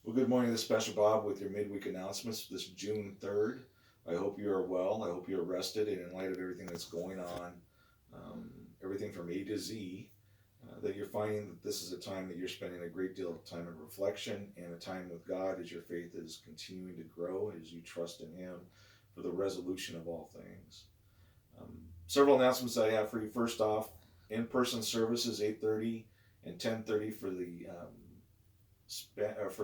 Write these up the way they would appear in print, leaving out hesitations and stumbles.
Well, good morning. This is Pastor Bob with your midweek announcements this June 3rd. I hope you are well. I hope you're rested, and in light of everything that's going on, um, everything from A to Z, that you're finding that this is a time that you're spending a great deal of time in reflection and a time with God as your faith is continuing to grow, as you trust in Him for the resolution of all things. Several announcements I have for you. First off, in-person services 8:30 and 10:30 for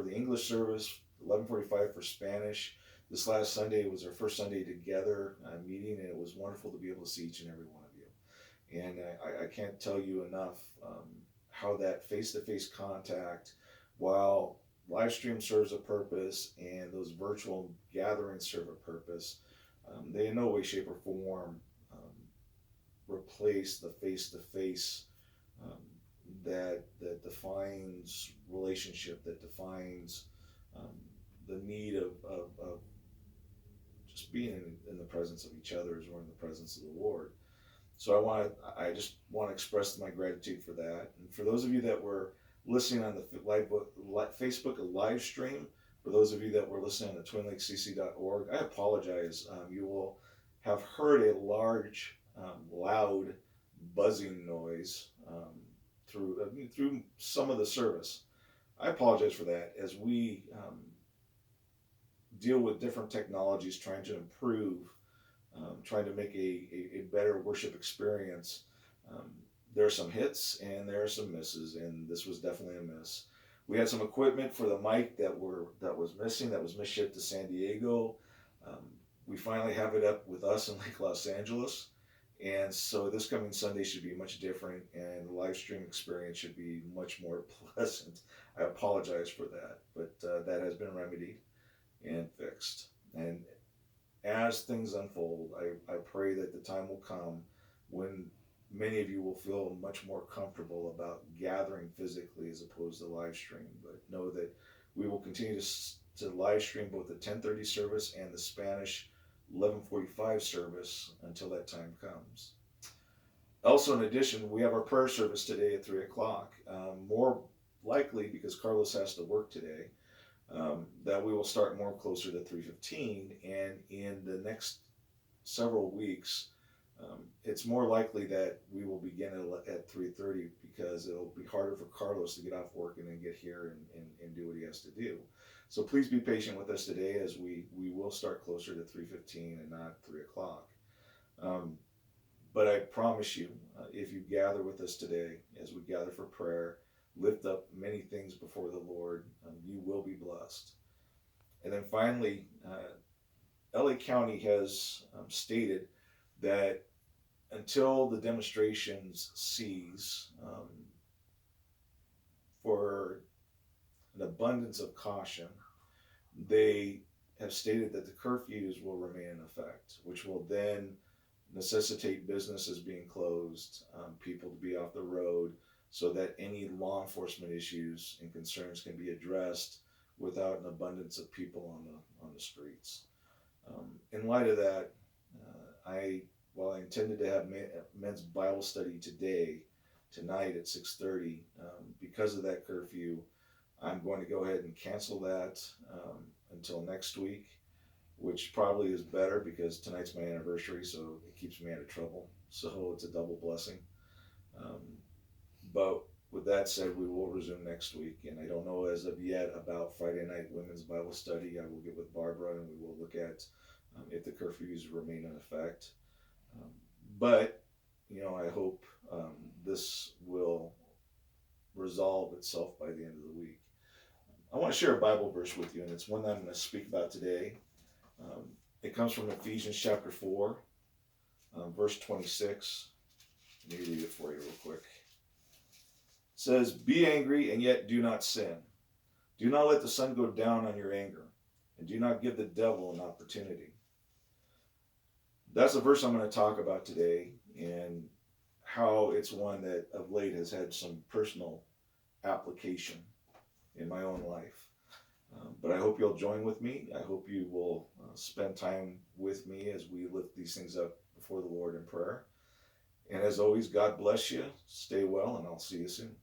the English service, 11:45 for Spanish. This last Sunday was our first Sunday together meeting, and it was wonderful to be able to see each and every one of you. And I can't tell you enough how that face-to-face contact, while live stream serves a purpose and those virtual gatherings serve a purpose, they in no way, shape, or form replace the face-to-face um, that defines relationship, that defines um, the need of just being in the presence of each other as we're in the presence of the Lord. So I just want to express my gratitude for that. And for those of you that were listening on the Facebook live stream, for those of you that were listening on the twinlakecc.org, I apologize. You will have heard a large, loud buzzing noise through some of the service. I apologize for that as we deal with different technologies, trying to improve, trying to make a better worship experience. Um, there are some hits and there are some misses, and this was definitely a miss. We had some equipment for the mic that was missing, that was misshipped to San Diego. Um, we finally have it up with us in Lake Los Angeles, and so this coming Sunday should be much different, and the live stream experience should be much more pleasant. I apologize for that, but that has been remedied and fixed. And as things unfold, I pray that the time will come when many of you will feel much more comfortable about gathering physically as opposed to live stream. But know that we will continue to live stream both the 10:30 service and the Spanish 11:45 service until that time comes. Also, in addition, we have our prayer service today at 3 o'clock. More likely, because Carlos has to work today, that we will start more closer to 3:15, and in the next several weeks, it's more likely that we will begin at 3:30 because it'll be harder for Carlos to get off work and then get here and do what he has to do. So please be patient with us today as we will start closer to 3:15 and not 3 o'clock. Um, but I promise you, if you gather with us today, as we gather for prayer, lift up many things before the Lord, you will be blessed. And then finally, LA County has stated that until the demonstrations cease, for an abundance of caution, they have stated that the curfews will remain in effect, which will then necessitate businesses being closed, people to be off the road, so that any law enforcement issues and concerns can be addressed without an abundance of people on the streets. In light of that, I while I intended to have men's Bible study tonight at 6:30, because of that curfew, I'm going to go ahead and cancel that until next week, which probably is better because tonight's my anniversary, so it keeps me out of trouble. So it's a double blessing. Um, but with that said, we will resume next week, and I don't know as of yet about Friday night women's Bible study. I will get with Barbara, and we will look at if the curfews remain in effect. Um, but I hope this will resolve itself by the end of the week. I want to share a Bible verse with you, and it's one that I'm going to speak about today. Um, it comes from Ephesians chapter 4, verse 26. Let me read it for you real quick. It says, "Be angry and yet do not sin. Do not let the sun go down on your anger, and do not give the devil an opportunity." That's the verse I'm going to talk about today, and how it's one that of late has had some personal application in my own life. But I hope you'll join with me. I hope you will spend time with me as we lift these things up before the Lord in prayer. And as always, God bless you. Stay well, and I'll see you soon.